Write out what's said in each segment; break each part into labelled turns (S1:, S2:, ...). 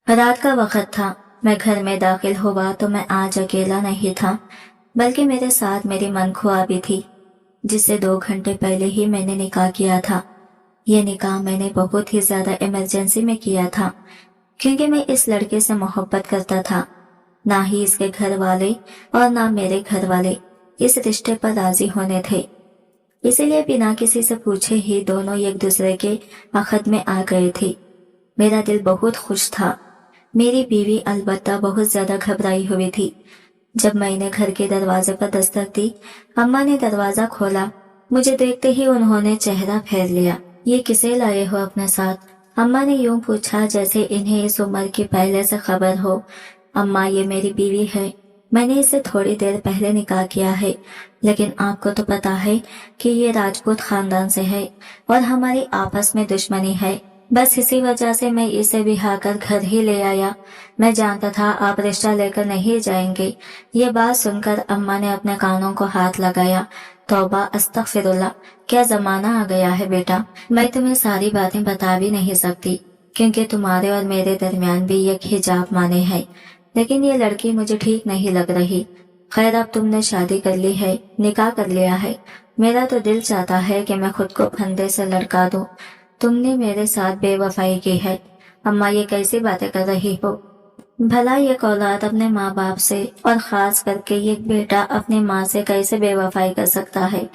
S1: रात का वक्त था। मैं घर में दाखिल हुआ तो मैं आज अकेला नहीं था, बल्कि मेरे साथ मेरी मनखुआ भी थी, जिससे 2 घंटे पहले ही मैंने निकाह किया था। ये निकाह मैंने बहुत ही ज्यादा इमरजेंसी में किया था, क्योंकि मैं इस लड़के से मोहब्बत करता था। ना ही इसके घर वाले और ना मेरे घर वाले इस रिश्ते पर राजी होने थे। इसीलिए बिना किसी से पूछे ही दोनों एक दूसरे के अखद में आ गए थे। मेरा दिल बहुत खुश था। मेरी बीवी अलबत्ता बहुत ज्यादा घबराई हुई थी। जब मैंने घर के दरवाजे पर दस्तक दी, अम्मा ने दरवाजा खोला। मुझे देखते ही उन्होंने चेहरा फेर लिया। ये किसे लाए हो अपने साथ? अम्मा ने यूं पूछा जैसे इन्हें इस उम्र की पहले से खबर हो। अम्मा, ये मेरी बीवी है। मैंने इसे थोड़ी देर पहले निकाह किया है, लेकिन आपको तो पता है कि ये राजपूत खानदान से है और हमारी आपस में दुश्मनी है। बस इसी वजह से मैं इसे बिहाकर घर ही ले आया। मैं जानता था आप रिश्ता लेकर नहीं जाएंगे। ये बात सुनकर अम्मा ने अपने कानों को हाथ लगाया। तौबा अस्तगफिरुल्लाह, क्या जमाना आ गया है बेटा। मैं तुम्हें सारी बातें बता भी नहीं सकती, क्योंकि तुम्हारे और मेरे दरमियान भी एक हिजाब माने है। लेकिन ये लड़की मुझे ठीक नहीं लग रही। खैर, अब तुमने शादी कर ली है, निकाह कर लिया है। मेरा तो दिल चाहता है कि मैं खुद को फंदे से लड़का दूं। तुमने मेरे साथ बेवफाई की है। अम्मा, ये कैसी बातें कर रही हो? भला एक औलाद अपने माँ बाप से और खास करके एक बेटा अपनी माँ से कैसे बेवफाई कर सकता है?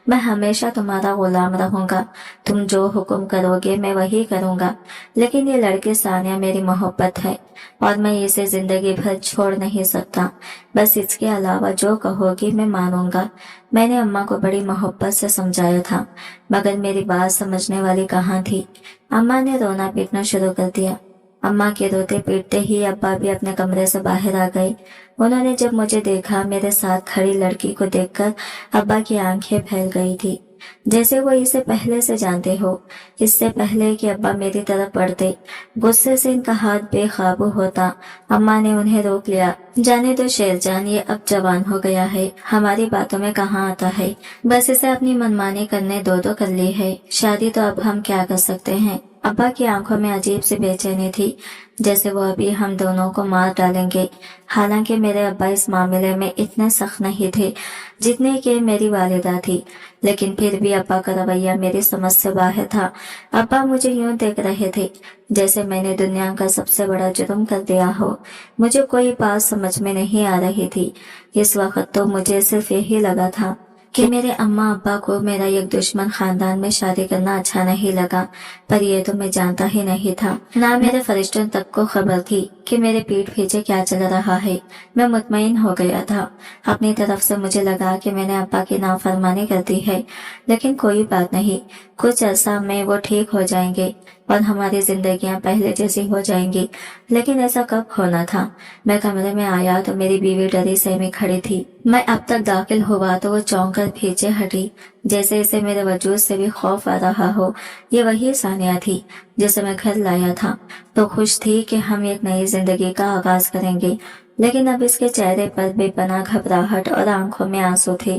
S1: मैं हमेशा तुम्हारा गुलाम रहूंगा। तुम जो हुक्म करोगे मैं वही करूंगा। लेकिन ये लड़की सानिया मेरी मोहब्बत है और मैं इसे जिंदगी भर छोड़ नहीं सकता। बस इसके अलावा जो कहोगी मैं मानूंगा। मैंने अम्मा को बड़ी मोहब्बत से समझाया था, मगर मेरी बात समझने वाली कहाँ थी। अम्मा ने रोना पीटना शुरू कर दिया। अम्मा के रोते पीटते ही अब्बा भी अपने कमरे से बाहर आ गए। उन्होंने जब मुझे देखा, मेरे साथ खड़ी लड़की को देखकर अब्बा की आंखें फैल गई थी, जैसे वो इसे पहले से जानते हो। इससे पहले कि अब्बा मेरी तरफ बढ़ते, गुस्से से इनका हाथ बेकाबू होता, अम्मा ने उन्हें रोक लिया। जाने दो शेरजान, ये अब जवान हो गया है, हमारी बातों में कहाँ आता है। बस इसे अपनी मनमानी करने दो कर ली है। शादी तो अब हम क्या कर सकते हैं। अब्बा की आंखों में अजीब सी बेचैनी थी, जैसे वो अभी हम दोनों को मार डालेंगे। हालांकि मेरे अब्बा इस मामले में इतने सख्त नहीं थे जितने कि मेरी वालिदा थी, लेकिन फिर भी अब्बा का रवैया मेरी समझ से बाहर था। अब्बा मुझे यूं देख रहे थे जैसे मैंने दुनिया का सबसे बड़ा जुर्म कर दिया हो। मुझे कोई बात समझ में नहीं आ रही थी। इस वक्त तो मुझे सिर्फ यही लगा था कि मेरे अम्मा अब्बा को मेरा एक दुश्मन खानदान में शादी करना अच्छा नहीं लगा, पर ये तो मैं जानता ही नहीं था। ना मेरे फरिश्तों तक को खबर थी कि मेरे पीठ पीछे क्या चल रहा है। मैं मुतमईन हो गया था। अपनी तरफ से मुझे लगा कि मैंने अब्बा की नाफरमानी कर दी है, लेकिन कोई बात नहीं, कुछ अर्सा में वो ठीक हो जाएंगे और हमारी जिंदगियां पहले जैसी हो जाएंगी। लेकिन ऐसा कब होना था। मैं कमरे में आया तो मेरी बीवी डरी सहमी खड़ी थी। मैं अब तक दाखिल हुआ तो वो चौंक कर पीछे हटी, जैसे इसे मेरे वजूद से भी खौफ आ रहा हो। ये वही सानिया थी जिसे मैं घर लाया था, तो खुश थी कि हम एक नई जिंदगी का आगाज करेंगे। लेकिन अब इसके चेहरे पर बेपनाह घबराहट और आंखों में आंसू थे।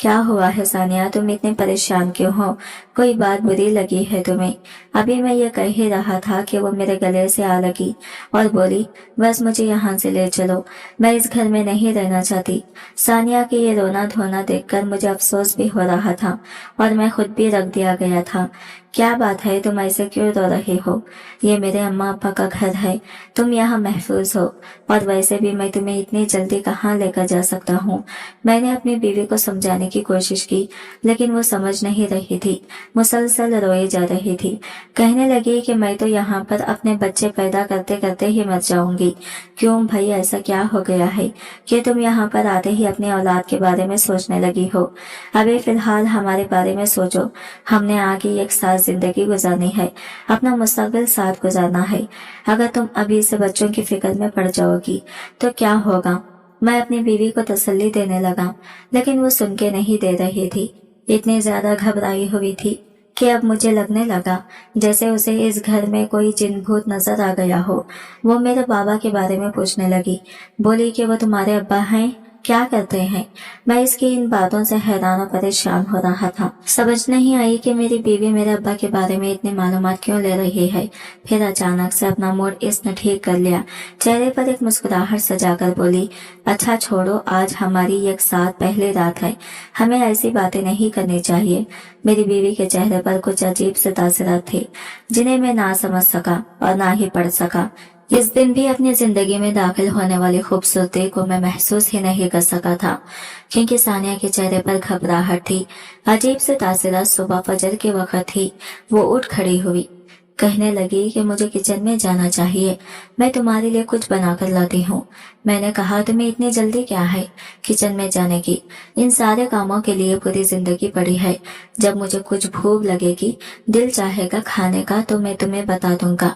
S1: क्या हुआ है सानिया, तुम इतने परेशान क्यों हो? कोई बात बुरी लगी है तुम्हें? अभी मैं ये कह ही रहा था कि वो मेरे गले से आ लगी और बोली, बस मुझे यहाँ से ले चलो, मैं इस घर में नहीं रहना चाहती। सानिया के ये रोना धोना देखकर मुझे अफसोस भी हो रहा था और मैं खुद भी रख दिया गया था। क्या बात है, तुम ऐसे क्यों रो रहे हो? ये मेरे अम्मा अब्बा का घर है, तुम यहाँ महफूज हो, और वैसे भी मैं तुम्हें इतनी जल्दी कहाँ लेकर जा सकता हूँ। मैंने अपनी बीवी को समझाने की कोशिश की, लेकिन वो समझ नहीं रही थी। मुसलसल रोई जा रही थी। कहने लगी कि मैं तो यहाँ पर अपने बच्चे पैदा करते करते ही मर जाऊंगी। क्यों भाई, ऐसा क्या हो गया है कि तुम यहाँ पर आते ही अपनी औलाद के बारे में सोचने लगी हो? अभी फिलहाल हमारे बारे में सोचो। हमने आगे एक साथ जिंदगी गुजारनी है, अपना मुस्तकबिल साथ गुजारना है। अगर तुम अभी से बच्चों की फिक्र में पड़ जाओगी तो क्या होगा? मैं अपनी बीवी को तसल्ली देने लगा, लेकिन वो सुन के नहीं दे रही थी। इतनी ज्यादा घबराई हुई थी कि अब मुझे लगने लगा जैसे उसे इस घर में कोई जिन भूत नजर आ गया हो। वो मेरे बाबा के बारे में पूछने लगी। बोली कि वो तुम्हारे अब्बा हैं? क्या करते हैं? मैं इसकी इन बातों से हैरान और परेशान हो रहा था। समझ नहीं आई कि मेरी बीवी मेरे अब्बा के बारे में इतनी मालूमात क्यों ले रही है। फिर अचानक से अपना मूड इसने ठीक कर लिया। चेहरे पर एक मुस्कुराहट सजाकर बोली, अच्छा छोड़ो, आज हमारी एक साथ पहली रात है, हमें ऐसी बातें नहीं करनी चाहिए। मेरी बीवी के चेहरे पर कुछ अजीब से तासरात थे जिन्हें मैं ना समझ सका और ना ही पढ़ सका। इस दिन भी अपनी जिंदगी में दाखिल होने वाली खूबसूरती को मैं महसूस ही नहीं कर सका था, क्योंकि सानिया के चेहरे पर घबराहट थी। अजीब से तासरात सुबह फजर के वक्त थी। वो उठ खड़ी हुई, कहने लगी कि मुझे किचन में जाना चाहिए, मैं तुम्हारे लिए कुछ बनाकर लाती हूँ। मैंने कहा, तुम्हें इतनी जल्दी क्या है किचन में जाने की? इन सारे कामों के लिए पूरी जिंदगी पड़ी है। जब मुझे कुछ भूख लगेगी, दिल चाहेगा खाने का, तो मैं तुम्हें बता दूंगा।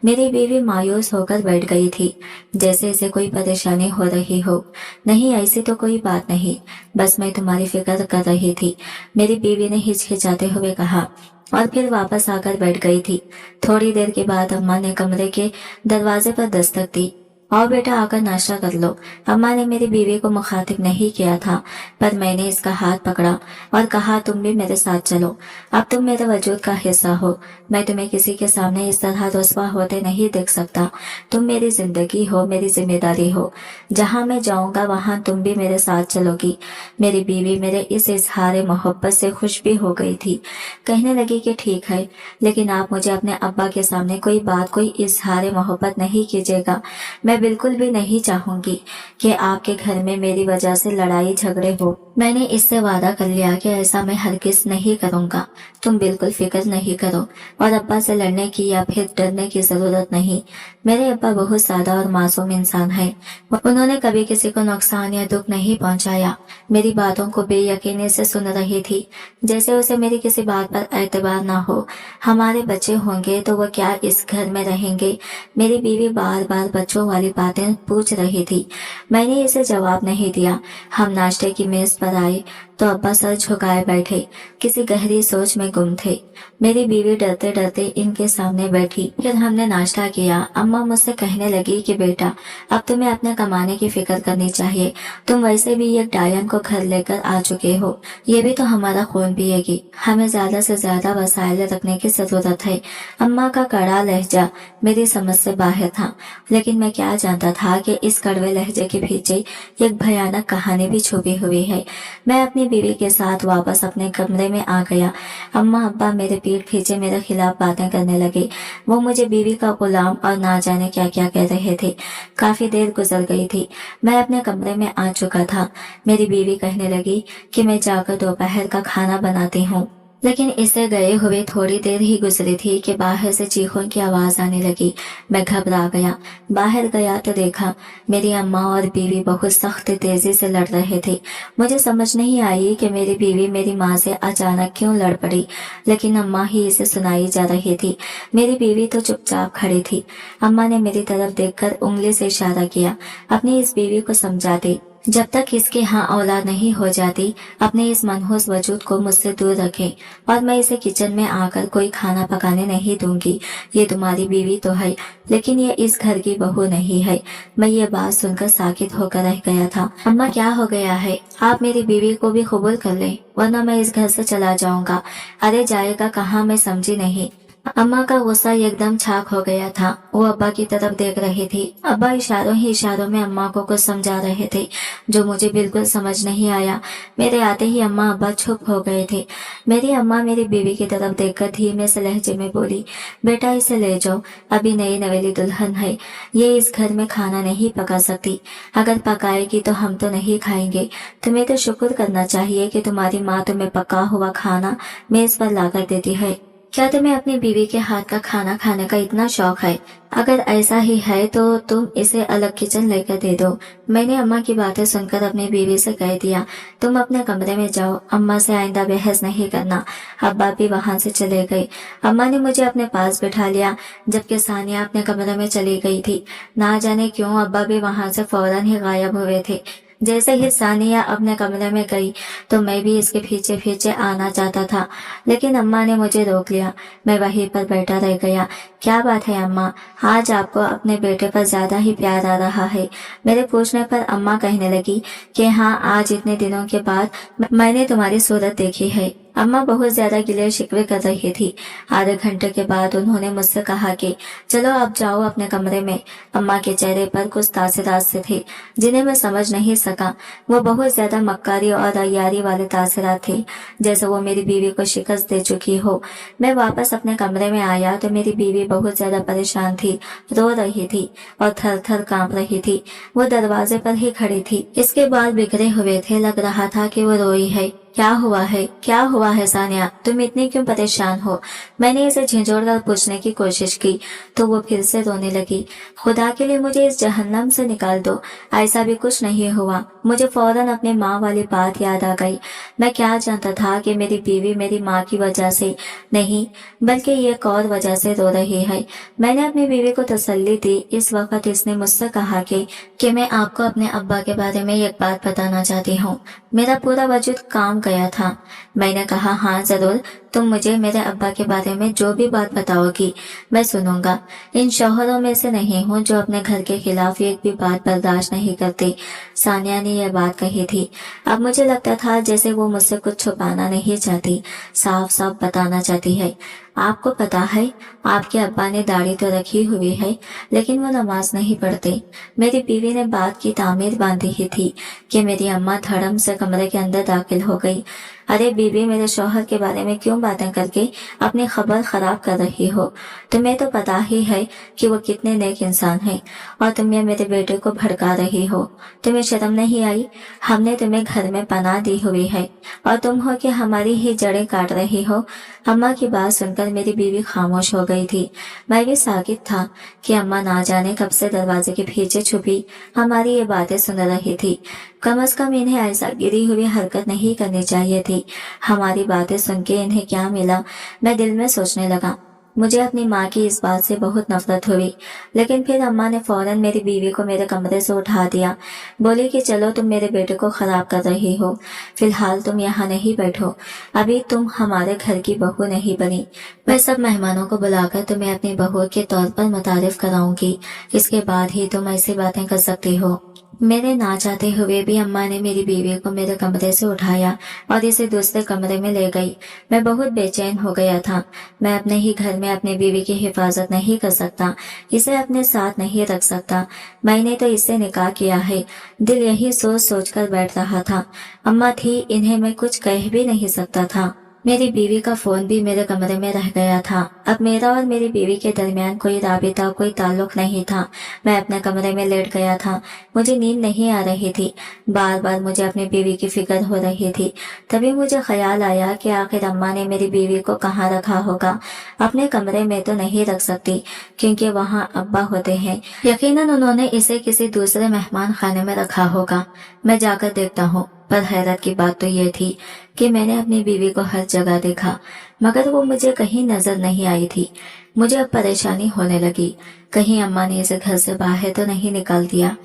S1: मेरी बीवी मायूस होकर बैठ गई थी, जैसे इसे कोई परेशानी हो रही हो। नहीं, ऐसी तो कोई बात नहीं, बस मैं तुम्हारी फिक्र कर रही थी, मेरी बीवी ने हिचकिचाते हुए कहा, और फिर वापस आकर बैठ गई थी। थोड़ी देर के बाद अम्मा ने कमरे के दरवाजे पर दस्तक दी। आओ बेटा, आकर नाश्ता कर लो। अम्मा ने मेरी बीवी को मुखातिब नहीं किया था, पर मैंने इसका हाथ पकड़ा और कहा, तुम भी मेरे साथ चलो, अब तुम मेरे वजूद का हिस्सा हो। मैं तुम्हें किसी के सामने इस तरह रुस्वा होते नहीं देख सकता। तुम मेरी जिंदगी हो, मेरी जिम्मेदारी हो। जहाँ मैं जाऊंगा वहाँ तुम भी मेरे साथ चलोगी। मेरी बीवी मेरे इस इजहार मोहब्बत से खुश भी हो गई थी। कहने लगी कि ठीक है, लेकिन आप मुझे अपने अब्बा के सामने कोई बात, कोई इजहार मोहब्बत नहीं कीजिएगा। मैं बिल्कुल भी नहीं चाहूंगी कि आपके घर में मेरी वजह से लड़ाई झगड़े हो। मैंने इससे वादा कर लिया कि ऐसा मैं हरगिज नहीं करूंगा। तुम बिल्कुल फिक्र नहीं करो, और अब्बा से लड़ने की या फिर डरने की जरूरत नहीं। मेरे अब्बा बहुत सादा और मासूम इंसान है। उन्होंने कभी किसी को नुकसान या दुख नहीं पहुंचाया। मेरी बातों को बेयकीनी से सुन रही थी, जैसे उसे मेरी किसी बात पर एतबार ना हो। हमारे बच्चे होंगे तो वो क्या इस घर में रहेंगे? मेरी बीवी बार बार बच्चों वाली बातें पूछ रही थी। मैंने इसे जवाब नहीं दिया। हम नाश्ते की मेज पर आए तो अब्बा सर झुकाए बैठे, किसी गहरी सोच में गुम थे। मेरी बीवी डरते डरते इनके सामने बैठी। फिर हमने नाश्ता किया। अम्मा मुझसे कहने लगी कि बेटा, अब तुम्हें अपने कमाने की फिक्र करनी चाहिए। तुम वैसे भी एक डायन को घर लेकर आ चुके हो, ये भी तो हमारा खून पिएगी। हमें ज्यादा से ज्यादा वसाइल रखने की जरूरत है। अम्मा का कड़ा लहजा मेरी समझ से बाहर था, लेकिन मैं क्या जानता था कि इस कड़वे लहजे के पीछे एक भयानक कहानी भी छुपी हुई है। मैं अपनी बीवी के साथ वापस अपने कमरे में आ गया। अम्मा अब्बा मेरे पीठ पीछे मेरे खिलाफ बातें करने लगे। वो मुझे बीवी का गुलाम और ना जाने क्या क्या कह रहे थे। काफी देर गुजर गई थी। मैं अपने कमरे में आ चुका था। मेरी बीवी कहने लगी कि मैं जाकर दोपहर का खाना बनाती हूँ, लेकिन इसे गए हुए थोड़ी देर ही गुजरी थी कि बाहर से चीखों की आवाज आने लगी। मैं घबरा गया। बाहर गया तो देखा मेरी अम्मा और बीवी बहुत सख्त तेजी से लड़ रहे थे। मुझे समझ नहीं आई कि मेरी बीवी मेरी माँ से अचानक क्यों लड़ पड़ी, लेकिन अम्मा ही इसे सुनाई जा रही थी। मेरी बीवी तो चुपचाप खड़ी थी। अम्मा ने मेरी तरफ देखकर उंगली से इशारा किया, अपनी इस बीवी को समझा दे, जब तक इसके यहाँ औलाद नहीं हो जाती, अपने इस मनहूस वजूद को मुझसे दूर रखें, और मैं इसे किचन में आकर कोई खाना पकाने नहीं दूंगी। ये तुम्हारी बीवी तो है, लेकिन ये इस घर की बहू नहीं है। मैं ये बात सुनकर साकित होकर रह गया था। अम्मा, क्या हो गया है? आप मेरी बीवी को भी कबूल कर लें, वरना मैं इस घर से चला जाऊंगा। अरे जाएगा कहाँ, मैं समझी नहीं। अम्मा का गुस्सा एकदम छाक हो गया था। वो अब्बा की तरफ देख रही थी। अब्बा इशारों ही इशारों में अम्मा को कुछ समझा रहे थे, जो मुझे बिल्कुल समझ नहीं आया। मेरे आते ही अम्मा अब्बा चुप हो गए थे। मेरी अम्मा मेरी बीवी की तरफ देखकर धीमे से लहजे में बोली, बेटा इसे ले जाओ, अभी नई नवेली दुल्हन है, ये इस घर में खाना नहीं पका सकती। अगर पकाएगी तो हम तो नहीं खाएंगे। तुम्हें तो शुक्र करना चाहिए कि तुम्हारी माँ तुम्हें पका हुआ खाना मेज पर लाकर देती है। क्या तुम्हें अपनी बीवी के हाथ का खाना खाने का इतना शौक है? अगर ऐसा ही है तो तुम इसे अलग किचन लेकर दे दो। मैंने अम्मा की बातें सुनकर अपनी बीवी से कह दिया, तुम अपने कमरे में जाओ, अम्मा से आइंदा बहस नहीं करना। अब्बा भी वहां से चले गए। अम्मा ने मुझे अपने पास बिठा लिया, जबकि सानिया अपने कमरे में चली गई थी। ना जाने क्यों अब्बा भी वहां से फौरन ही गायब हुए थे। जैसे ही सानिया अपने कमरे में गई तो मैं भी इसके पीछे पीछे आना चाहता था, लेकिन अम्मा ने मुझे रोक लिया। मैं वहीं पर बैठा रह गया। क्या बात है अम्मा, आज आपको अपने बेटे पर ज्यादा ही प्यार आ रहा है? मेरे पूछने पर अम्मा कहने लगी कि हाँ, आज इतने दिनों के बाद मैंने तुम्हारी सूरत देखी है। अम्मा बहुत ज्यादा गिले शिकवे कर रही थी। आधे घंटे के बाद उन्होंने मुझसे कहा कि चलो आप जाओ अपने कमरे में। अम्मा के चेहरे पर कुछ तासरात से थे जिन्हें मैं समझ नहीं सका। वो बहुत ज्यादा मक्कारी और अय्यारी वाले तासरात थे, जैसे वो मेरी बीवी को शिकस्त दे चुकी हो। मैं वापस अपने कमरे में आया तो मेरी बीवी बहुत ज्यादा परेशान थी, रो रही थी और थर थर कांप रही थी। वो दरवाजे पर ही खड़ी थी। इसके बाल बिखरे हुए थे, लग रहा था कि वो रोई है। क्या हुआ है, क्या हुआ है सानिया, तुम इतनी क्यों परेशान हो? मैंने इसे झिझोड़ कर पूछने की कोशिश की तो वो फिर से रोने लगी। खुदा के लिए मुझे इस जहन्नम से निकाल दो। ऐसा भी कुछ नहीं हुआ। मुझे फौरन अपनी माँ वाली बात याद आ गई। मैं क्या जानता था कि मेरी बीवी मेरी माँ की वजह से नहीं, बल्कि एक और वजह से रो रही है। मैंने अपनी बीवी को तसल्ली दी। इस वक्त इसने मुझसे कहा कि मैं आपको अपने अब्बा के बारे में एक बात बताना चाहती हूँ। मेरा पूरा वजूद काम गया था। मैंने कहा हाँ जरूर, तुम मुझे मेरे अब्बा के बारे में जो भी बात बताओगी मैं सुनूंगा। इन शौहरों में से नहीं हूँ जो अपने घर के खिलाफ एक भी बात बर्दाश्त नहीं करते। सानिया ने यह बात कही थी। अब मुझे लगता था जैसे वो मुझसे कुछ छुपाना नहीं चाहती, साफ साफ बताना चाहती है। आपको पता है, आपके अब्बा ने दाढ़ी तो रखी हुई है, लेकिन वो नमाज नहीं पढ़ते। मेरी बीवी ने बात की तामीर बांधी ही थी कि मेरी अम्मा धड़म से कमरे के अंदर दाखिल हो गई। अरे बीबी, मेरे शौहर के बारे में क्यों बातें करके अपनी खबर खराब कर रही हो? तुम्हें तो पता ही है कि वो कितने नेक इंसान हैं, और तुम ये मेरे बेटे को भड़का रही हो। तुम्हें शर्म नहीं आई? हमने तुम्हें घर में पनाह दी हुई है और तुम हो कि हमारी ही जड़ें काट रही हो। अम्मा की बात सुनकर मेरी बीवी खामोश हो गई थी। मैं भी साकित था कि अम्मा ना जाने कब से दरवाजे के पीछे छुपी हमारी ये बातें सुन रही थी। कम से कम इन्हें ऐसा गिरी हुई हरकत नहीं करनी चाहिए थी। हमारी बातें सुन के इन्हें क्या मिला, मैं दिल में सोचने लगा। मुझे अपनी माँ की इस बात से बहुत नफरत हुई, लेकिन फिर अम्मा ने फौरन मेरी बीवी को मेरे कमरे से उठा दिया। बोली कि चलो, तुम मेरे बेटे को खराब कर रही हो। फिलहाल तुम यहाँ नहीं बैठो, अभी तुम हमारे घर की बहू नहीं बनी। मैं सब मेहमानों को बुलाकर तुम्हें अपनी बहू के तौर पर मुतारिफ कराऊंगी। इसके बाद ही तुम ऐसी बातें कर सकती हो। मेरे ना चाहते हुए भी अम्मा ने मेरी बीवी को मेरे कमरे से उठाया और इसे दूसरे कमरे में ले गई। मैं बहुत बेचैन हो गया था। मैं अपने ही घर में अपनी बीवी की हिफाजत नहीं कर सकता, इसे अपने साथ नहीं रख सकता। मैंने तो इससे निकाह किया है। दिल यही सोच सोच कर बैठ रहा था। अम्मा थी, इन्हें मैं कुछ कह भी नहीं सकता था। मेरी बीवी का फोन भी मेरे कमरे में रह गया था। अब मेरा और मेरी बीवी के दरमियान कोई राबिता, कोई ताल्लुक नहीं था। मैं अपने कमरे में लेट गया था। मुझे नींद नहीं आ रही थी। बार बार मुझे अपनी बीवी की फिक्र हो रही थी। तभी मुझे ख्याल आया कि आखिर अम्मा ने मेरी बीवी को कहाँ रखा होगा। अपने कमरे में तो नहीं रख सकती, क्योंकि वहाँ अब्बा होते हैं। यकीनन उन्होंने इसे किसी दूसरे मेहमान खाने में रखा होगा। मैं जाकर देखता हूँ। पर हैरत की बात तो ये थी कि मैंने अपनी बीवी को हर जगह देखा, मगर वो मुझे कहीं नजर नहीं आई थी। मुझे अब परेशानी होने लगी, कहीं अम्मा ने इसे घर से बाहर तो नहीं निकाल दिया।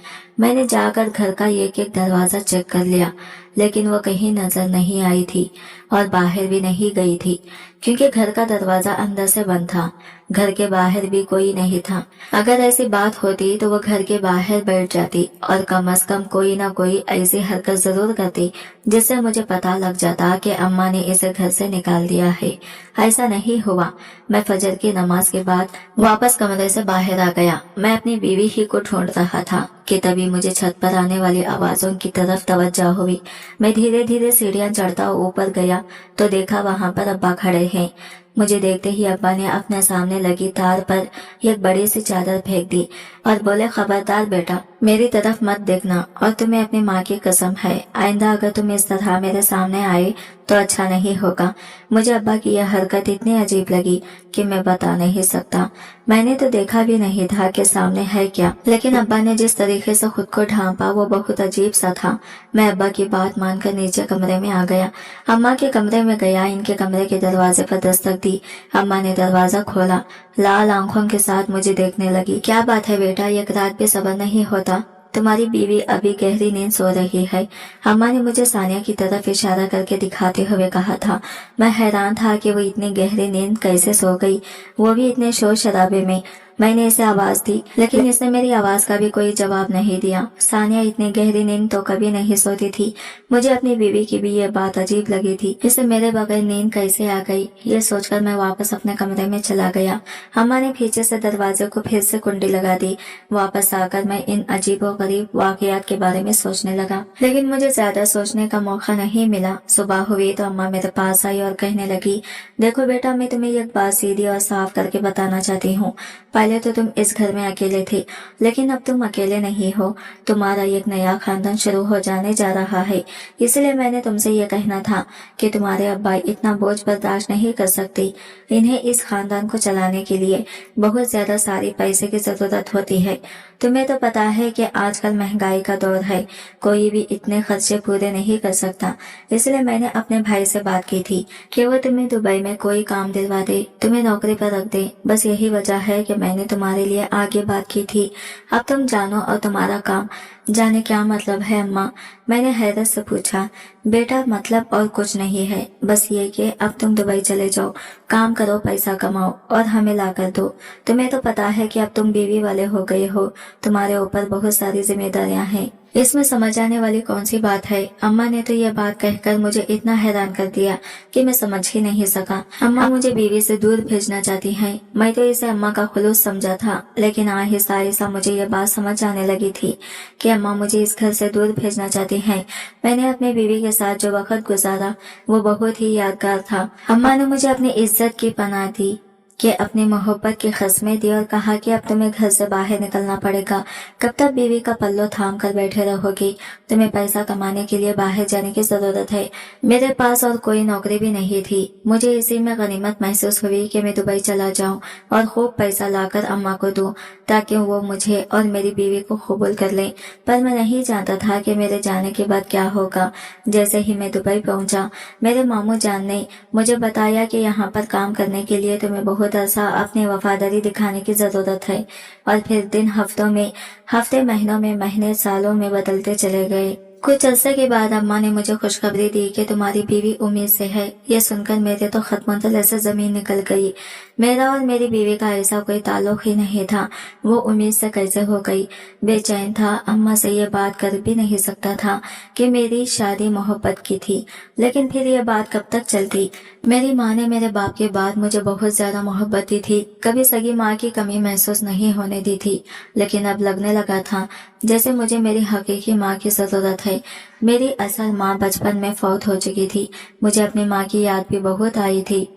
S1: मैंने जाकर घर का एक एक दरवाजा चेक कर लिया, लेकिन वो कहीं नजर नहीं आई थी और बाहर भी नहीं गई थी, क्योंकि घर का दरवाजा अंदर से बंद था। घर के बाहर भी कोई नहीं था। अगर ऐसी बात होती तो वो घर के बाहर बैठ जाती और कम से कम कोई ना कोई ऐसी हरकत जरूर करती जिससे मुझे पता लग जाता कि अम्मा ने इसे घर से निकाल दिया है। ऐसा नहीं हुआ। मैं फजर की नमाज के बाद वापस कमरे से बाहर आ गया। मैं अपनी बीवी ही को ढूंढ रहा था कि तभी मुझे छत पर आने वाली आवाजों की तरफ तवज्जो हुई। मैं धीरे धीरे सीढ़ियां चढ़ता ऊपर गया तो देखा वहां पर अब्बा खड़े हैं। मुझे देखते ही अब्बा ने अपने सामने लगी तार पर एक बड़ी सी चादर फेंक दी और बोले, खबरदार बेटा, मेरी तरफ मत देखना, और तुम्हें अपनी माँ की कसम है, आइंदा अगर तुम इस तरह मेरे सामने आए तो अच्छा नहीं होगा। मुझे अब्बा की यह हरकत इतनी अजीब लगी कि मैं बता नहीं सकता। मैंने तो देखा भी नहीं था कि सामने है क्या, लेकिन अब्बा ने जिस तरीके से खुद को ढांपा वो बहुत अजीब सा था। मैं अब्बा की बात मानकर नीचे कमरे में आ गया। अम्मा के कमरे में गया। इनके कमरे के दरवाजे पर दस्तक दी। अम्मा ने दरवाजा खोला। लाल आंखों के साथ मुझे देखने लगी। क्या बात है बेटा, एक रात भी सब्र नहीं होता? तुम्हारी बीवी अभी गहरी नींद सो रही है। अम्मा ने मुझे सानिया की तरफ इशारा करके दिखाते हुए कहा था। मैं हैरान था कि वो इतनी गहरी नींद कैसे सो गई, वो भी इतने शोर शराबे में। मैंने इसे आवाज दी, लेकिन इसने मेरी आवाज का भी कोई जवाब नहीं दिया। सानिया इतनी गहरी नींद तो कभी नहीं सोती थी। मुझे अपनी बीवी की भी ये बात अजीब लगी थी। इसे मेरे बगैर नींद कैसे आ गई, ये सोचकर मैं वापस अपने कमरे में चला गया। अम्मा ने पीछे से दरवाजे को फिर से कुंडी लगा दी। वापस आकर मैं इन अजीबोगरीब वाकयात के बारे में सोचने लगा, लेकिन मुझे ज्यादा सोचने का मौका नहीं मिला। सुबह हुई तो अम्मा मेरे पास आई और कहने लगी, देखो बेटा, मैं तुम्हें एक बात सीधी और साफ करके बताना चाहती हूँ। पहले तो तुम इस घर में अकेले थे, लेकिन अब तुम अकेले नहीं हो। तुम्हारा एक नया खानदान शुरू हो जाने जा रहा है। इसलिए मैंने तुमसे ये कहना था कि तुम्हारे अब्बा इतना बोझ बर्दाश्त नहीं कर सकते। इन्हें इस खानदान को चलाने के लिए बहुत ज्यादा सारी पैसे की जरूरत होती है। तुम्हें तो पता है कि आजकल महंगाई का दौर है, कोई भी इतने खर्चे पूरे नहीं कर सकता। इसलिए मैंने अपने भाई से बात की थी कि वो तुम्हें दुबई में कोई काम दिलवा दे, तुम्हें नौकरी पर रख दे। बस यही वजह है कि मैंने तुम्हारे लिए आगे बात की थी। अब तुम जानो और तुम्हारा काम जाने क्या मतलब है अम्मा? मैंने हैरत से पूछा। बेटा, मतलब और कुछ नहीं है, बस ये कि अब तुम दुबई चले जाओ, काम करो, पैसा कमाओ और हमें ला कर दो। तुम्हें तो पता है कि अब तुम बीवी वाले हो गए हो, तुम्हारे ऊपर बहुत सारी जिम्मेदारियां हैं। इसमें समझ आने वाली कौन सी बात है? अम्मा ने तो यह बात कहकर मुझे इतना हैरान कर दिया कि मैं समझ ही नहीं सका। अम्मा मुझे बीवी से दूर भेजना चाहती हैं। मैं तो इसे अम्मा का खुलूस समझा था, लेकिन आहिस्ता आहिस्ता मुझे ये बात समझ आने लगी थी कि अम्मा मुझे इस घर से दूर भेजना चाहती हैं। मैंने अपनी बीवी के साथ जो वक्त गुजारा वो बहुत ही यादगार था। अम्मा ने मुझे अपनी इज्जत की पनाह दी कि अपनी मोहब्बत की कस्में दी और कहा कि अब तुम्हें घर से बाहर निकलना पड़ेगा। कब तक बीवी का पल्लो थाम कर बैठे रहोगी? तुम्हें पैसा कमाने के लिए बाहर जाने की जरूरत है। मेरे पास और कोई नौकरी भी नहीं थी। मुझे इसी में गनीमत महसूस हुई कि मैं दुबई चला जाऊं और खूब पैसा लाकर अम्मा को दूं ताकि वो मुझे और मेरी बीवी को कबूल कर लें। पर मैं नहीं जानता था कि मेरे जाने के बाद क्या होगा। जैसे ही मैं दुबई पहुंचा, मेरे मामू जान ने मुझे बताया कि यहाँ पर काम करने के लिए तुम्हें बहुत अरसा अपनी वफादारी दिखाने की जरूरत है। और फिर दिन हफ्तों में, हफ्ते महीनों में, महीने सालों में बदलते चले गए। कुछ अरसे के बाद अम्मा ने मुझे खुशखबरी दी कि तुम्हारी बीवी उम्मीद से है। ये सुनकर मेरे तो खतमंतल से जमीन निकल गई। मेरा और मेरी बीवी का ऐसा कोई ताल्लुक ही नहीं था, वो उम्मीद से कैसे हो गई? बेचैन था, अम्मा से ये बात कर भी नहीं सकता था कि मेरी शादी मोहब्बत की थी। लेकिन फिर ये बात कब तक चलती? मेरी माँ ने मेरे बाप के बाद मुझे बहुत ज्यादा मोहब्बत दी थी, कभी सगी माँ की कमी महसूस नहीं होने दी थी। लेकिन अब लगने लगा था जैसे मुझे मेरी हकीकी माँ की जरूरत है। मेरी असल माँ बचपन में फौत हो चुकी थी। मुझे अपनी माँ की याद भी बहुत आई थी।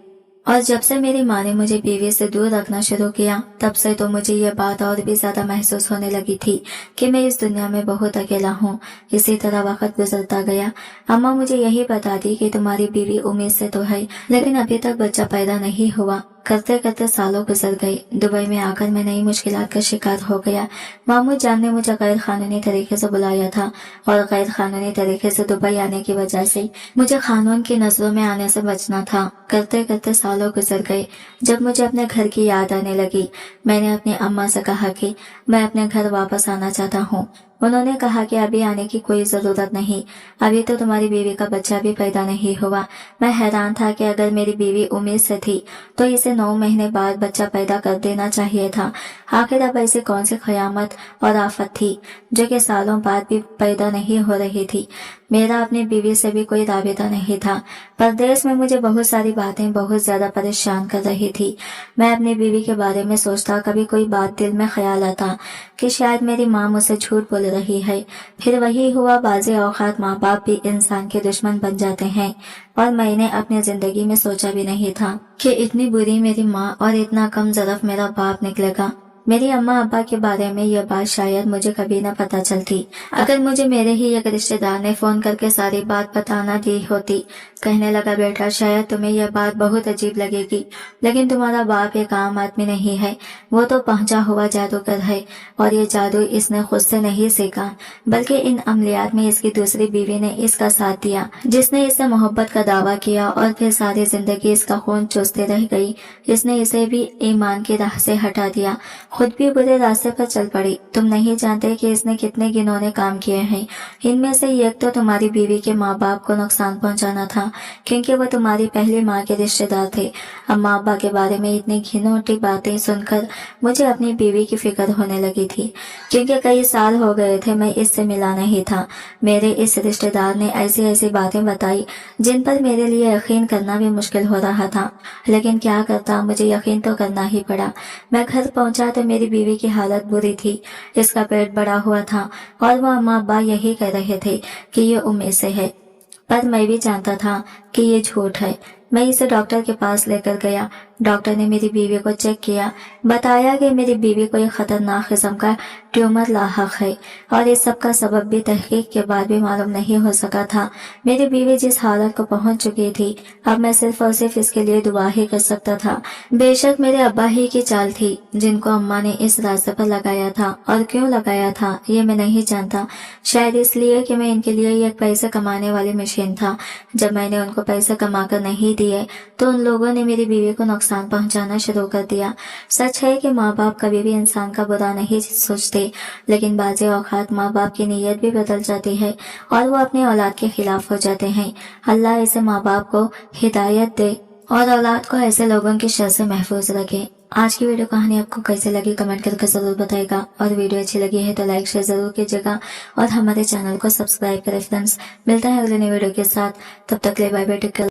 S1: और जब से मेरी माँ ने मुझे बीवी से दूर रखना शुरू किया, तब से तो मुझे ये बात और भी ज्यादा महसूस होने लगी थी कि मैं इस दुनिया में बहुत अकेला हूँ। इसी तरह वक्त गुजरता गया। अम्मा मुझे यही बताती कि तुम्हारी बीवी उम्मीद से तो है, लेकिन अभी तक बच्चा पैदा नहीं हुआ। करते करते सालों गुजर गए। दुबई में आकर मैं नई मुश्किलात का शिकार हो गया। मामू जान ने मुझे गैर कानूनी तरीके से बुलाया था और गैर कानूनी तरीके से दुबई आने की वजह से मुझे कानून की नजरों में आने से बचना था। करते करते सालों गुजर गए। जब मुझे अपने घर की याद आने लगी, मैंने अपनी अम्मा से कहा कि मैं अपने घर वापस आना चाहता हूँ। उन्होंने कहा कि अभी आने की कोई जरूरत नहीं, अभी तो तुम्हारी बीवी का बच्चा भी पैदा नहीं हुआ। मैं हैरान था कि अगर मेरी बीवी उम्मीद से थी तो इसे 9 महीने बाद बच्चा पैदा कर देना चाहिए था। आखिर अब ऐसी कौन सी क़यामत और आफत थी जो कि सालों बाद भी पैदा नहीं हो रही थी। मेरा अपनी बीवी से भी कोई राबिता नहीं था। परदेश में मुझे बहुत सारी बातें बहुत ज्यादा परेशान कर रही थी। मैं अपनी बीवी के बारे में सोचता, कभी कोई बात दिल में ख्याल आता कि शायद मेरी माँ मुझसे झूठ बोल रही है। फिर वही हुआ, बाज़े औक़ात माँ बाप भी इंसान के दुश्मन बन जाते हैं। और मैंने अपनी जिंदगी में सोचा भी नहीं था कि इतनी बुरी मेरी माँ और इतना कम ज़रफ़ मेरा बाप निकलेगा। मेरी अम्मा अब्बा के बारे में यह बात शायद मुझे कभी न पता चलती अगर मुझे मेरे ही एक रिश्तेदार ने फोन करके सारी बात बताना दी होती। कहने लगा, बेटा शायद तुम्हें यह बात बहुत अजीब लगेगी, लेकिन तुम्हारा बाप एक आम आदमी नहीं है, वो तो पहुंचा हुआ जादूगर है। और ये जादू इसने खुद से नहीं सीखा, बल्कि इन अमलियात में इसकी दूसरी बीवी ने इसका साथ दिया, जिसने इससे मोहब्बत का दावा किया और फिर सारी जिंदगी इसका खून चूसते रह गई। इसने इसे भी ईमान की राह से हटा दिया। खुद भी बुरे रास्ते पर चल पड़ी। तुम नहीं जानते कि इसने कितने घिनौने काम किए हैं। इनमें से एक तो तुम्हारी बीवी के माँ बाप को नुकसान पहुंचाना था, क्योंकि वो तुम्हारी पहली माँ के रिश्तेदार थे। अम्मा अब्बा के बारे में इतनी घिनौनी बातें सुनकर मुझे अपनी बीवी की फिक्र होने लगी थी, क्योंकि कई साल हो गए थे मैं इससे मिला नहीं था। मेरे इस रिश्तेदार ने ऐसी ऐसी बातें बताई जिन पर मेरे लिए यकीन करना भी मुश्किल हो रहा था, लेकिन क्या करता, मुझे यकीन तो करना ही पड़ा। मैं घर पहुंचा तो मेरी बीवी की हालत बुरी थी। इसका पेट बड़ा हुआ था और वो अम्मा अब्बा यही कह रहे थे कि ये उम्मीद से है, पर मैं भी जानता था कि ये झूठ है। मैं इसे डॉक्टर के पास लेकर गया। डॉक्टर ने मेरी बीवी को चेक किया, बताया कि मेरी बीवी को एक खतरनाक किस्म का ट्यूमर लाहक है और इस सब का सबब भी तहकीक के बाद भी मालूम नहीं हो सका था। मेरी बीवी जिस हालत को पहुंच चुकी थी, अब मैं सिर्फ और सिर्फ इसके लिए दुआ ही कर सकता था। बेशक मेरे अब्बा ही की चाल थी जिनको अम्मा ने इस रास्ते पर लगाया था, और क्यों लगाया था ये मैं नहीं जानता। शायद इसलिए कि मैं इनके लिए एक पैसे कमाने वाली मशीन था। जब मैंने उनको पैसे कमाकर नहीं दिए तो उन लोगों ने मेरी बीवी को नुकसान पहुंचाना शुरू कर दिया। सच है कि माँ बाप कभी भी इंसान का बुरा नहीं सोचते, लेकिन बाज़ औक़ात माँ बाप की नीयत भी बदल जाती है और वो अपने औलाद के खिलाफ हो जाते हैं। अल्लाह ऐसे माँ बाप को हिदायत दे और औलाद को ऐसे लोगों की शर से महफूज रखे। आज की वीडियो कहानी आपको कैसे लगी कमेंट करके जरूर बताएगा, और वीडियो अच्छी लगी है तो लाइक शेयर जरूर कीजिएगा और हमारे चैनल को सब्सक्राइब करें फ्रेंड्स। मिलता है अगले नई वीडियो के साथ, तब तक ले बाय बाय, टेक केयर।